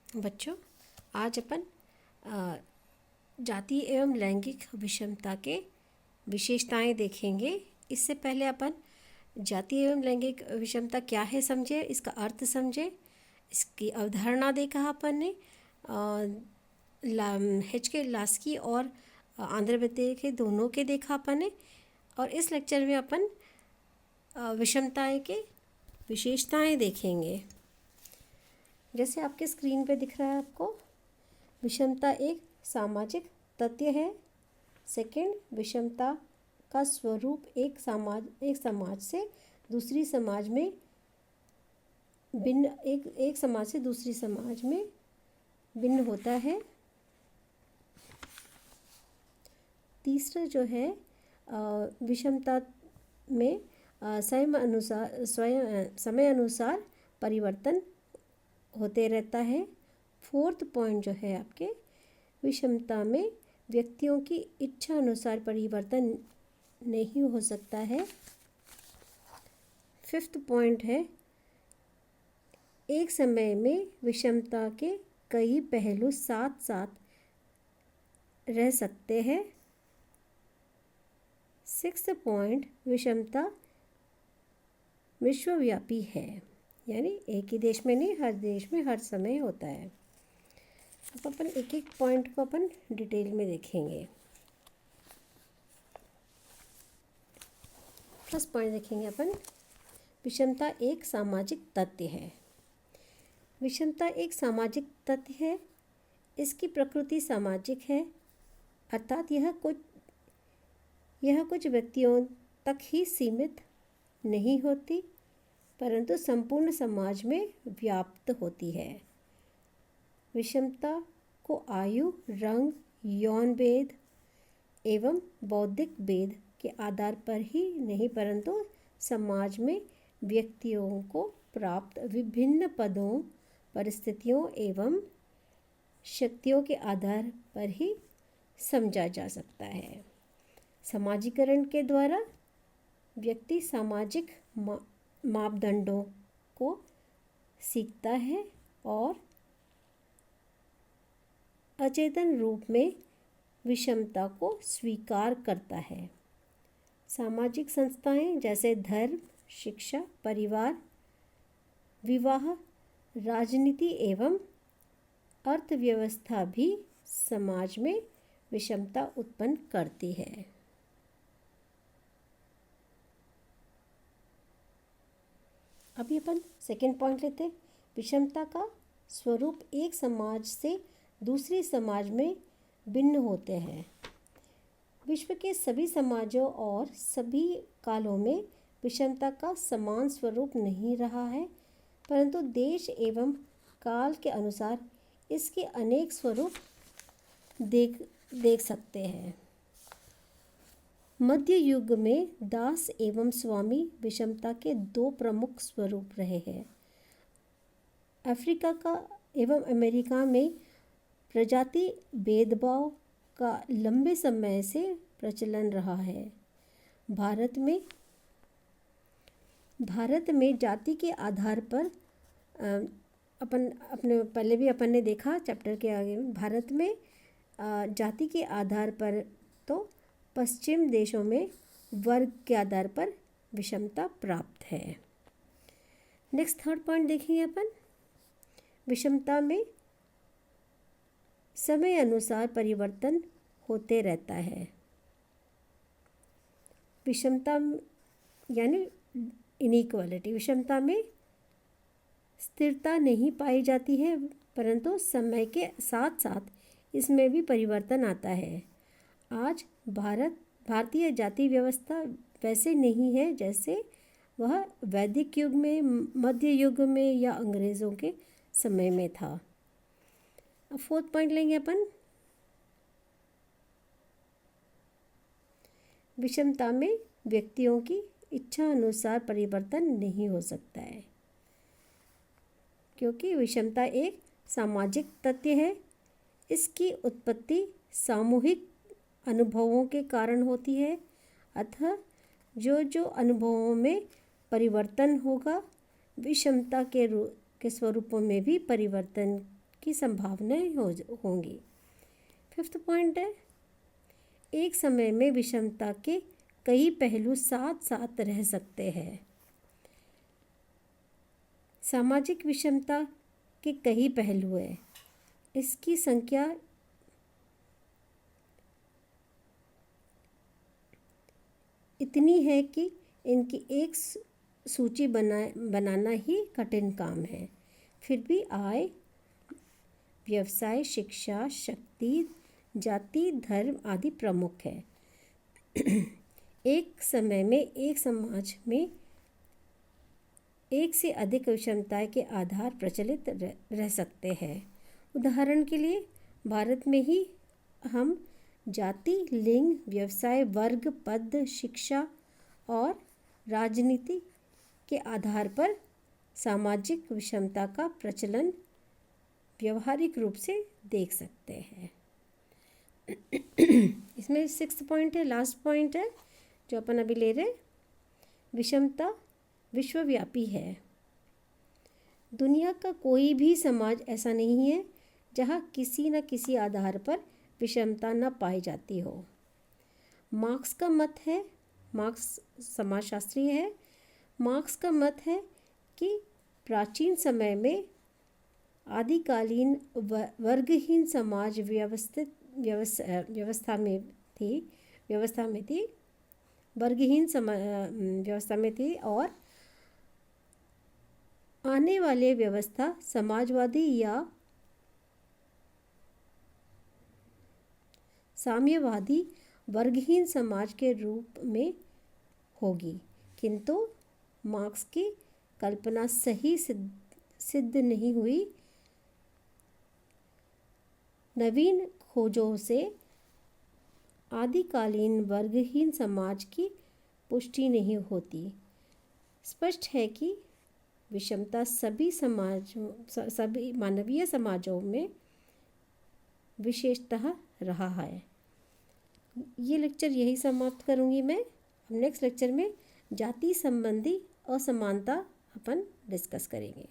बच्चों, आज अपन जाति एवं लैंगिक विषमता के विशेषताएं देखेंगे। इससे पहले अपन जाति एवं लैंगिक विषमता क्या है समझे, इसका अर्थ समझे, इसकी अवधारणा देखा अपन ने। एच के लास्की और आंध्रवृत्ति के दोनों के देखा अपन ने। और इस लेक्चर में अपन विषमताएं के विशेषताएं देखेंगे। जैसे आपके स्क्रीन पे दिख रहा है आपको, विषमता एक सामाजिक तथ्य है। सेकंड, विषमता का स्वरूप एक समाज से दूसरी समाज में भिन्न एक समाज से दूसरी समाज में भिन्न होता है। तीसरा जो है, विषमता में समय अनुसार परिवर्तन होते रहता है। फोर्थ पॉइंट जो है आपके, विषमता में व्यक्तियों की इच्छा अनुसार परिवर्तन नहीं हो सकता है। फिफ्थ पॉइंट है, एक समय में विषमता के कई पहलू साथ साथ रह सकते हैं। सिक्स्थ पॉइंट, विषमता विश्वव्यापी है, यानी एक ही देश में नहीं, हर देश में हर समय होता है। अब अपन एक एक पॉइंट को अपन डिटेल में देखेंगे। फर्स्ट पॉइंट देखेंगे अपन, विषमता एक सामाजिक तथ्य है। विषमता एक सामाजिक तथ्य है। इसकी प्रकृति सामाजिक है, अर्थात यह कुछ व्यक्तियों तक ही सीमित नहीं होती, परंतु संपूर्ण समाज में व्याप्त होती है। विषमता को आयु, रंग, यौन भेद एवं बौद्धिक भेद के आधार पर ही नहीं, परंतु समाज में व्यक्तियों को प्राप्त विभिन्न पदों, परिस्थितियों एवं शक्तियों के आधार पर ही समझा जा सकता है। समाजीकरण के द्वारा व्यक्ति सामाजिक मापदंडों को सीखता है और अचेतन रूप में विषमता को स्वीकार करता है। सामाजिक संस्थाएं जैसे धर्म, शिक्षा, परिवार, विवाह, राजनीति एवं अर्थव्यवस्था भी समाज में विषमता उत्पन्न करती है। अभी अपन सेकेंड पॉइंट लेते हैं। विषमता का स्वरूप एक समाज से दूसरी समाज में भिन्न होते हैं। विश्व के सभी समाजों और सभी कालों में विषमता का समान स्वरूप नहीं रहा है, परंतु देश एवं काल के अनुसार इसके अनेक स्वरूप देख सकते हैं। मध्य युग में दास एवं स्वामी विषमता के दो प्रमुख स्वरूप रहे हैं। अफ्रीका का एवं अमेरिका में प्रजाति भेदभाव का लंबे समय से प्रचलन रहा है। भारत में जाति के आधार पर अपन ने देखा चैप्टर के आगे में, भारत में जाति के आधार पर तो पश्चिम देशों में वर्ग के आधार पर विषमता प्राप्त है। नेक्स्ट थर्ड पॉइंट देखेंगे अपन, विषमता में समय अनुसार परिवर्तन होते रहता है। विषमता यानी इनइक्वालिटी, विषमता में स्थिरता नहीं पाई जाती है, परंतु समय के साथ साथ इसमें भी परिवर्तन आता है। आज भारतीय जाति व्यवस्था वैसे नहीं है जैसे वह वैदिक युग में, मध्य युग में या अंग्रेज़ों के समय में था। अब फोर्थ पॉइंट लेंगे अपन, विषमता में व्यक्तियों की इच्छा अनुसार परिवर्तन नहीं हो सकता है, क्योंकि विषमता एक सामाजिक तथ्य है। इसकी उत्पत्ति सामूहिक अनुभवों के कारण होती है, अतः जो अनुभवों में परिवर्तन होगा, विषमता के स्वरूपों में भी परिवर्तन की संभावनाएं होंगी। 5th पॉइंट है, एक समय में विषमता के कई पहलू साथ साथ रह सकते हैं। सामाजिक विषमता के कई पहलू हैं। इसकी संख्या इतनी है कि इनकी एक सूची बनाना ही कठिन काम है। फिर भी आय, व्यवसाय, शिक्षा, शक्ति, जाति, धर्म आदि प्रमुख है। एक समय में एक समाज में एक से अधिक विषमताएं के आधार प्रचलित रह सकते हैं। उदाहरण के लिए भारत में ही हम जाति, लिंग, व्यवसाय, वर्ग, पद, शिक्षा और राजनीति के आधार पर सामाजिक विषमता का प्रचलन व्यवहारिक रूप से देख सकते हैं। इसमें 6th पॉइंट है, लास्ट पॉइंट है जो अपन अभी ले रहे। विषमता विश्वव्यापी है। दुनिया का कोई भी समाज ऐसा नहीं है जहाँ किसी न किसी आधार पर विषमता न पाई जाती हो। मार्क्स का मत है, मार्क्स समाजशास्त्री है, मार्क्स का मत है कि प्राचीन समय में आदिकालीन वर्गहीन समाज व्यवस्था में थी, वर्गहीन व्यवस्था में थी और आने वाले व्यवस्था समाजवादी या साम्यवादी वर्गहीन समाज के रूप में होगी। किंतु मार्क्स की कल्पना सही सिद्ध नहीं हुई। नवीन खोजों से आदिकालीन वर्गहीन समाज की पुष्टि नहीं होती। स्पष्ट है कि विषमता सभी मानवीय समाजों में विशेषतः रहा है। ये लेक्चर यही समाप्त करूँगी मैं। नेक्स्ट लेक्चर में जाति संबंधी असमानता अपन डिस्कस करेंगे।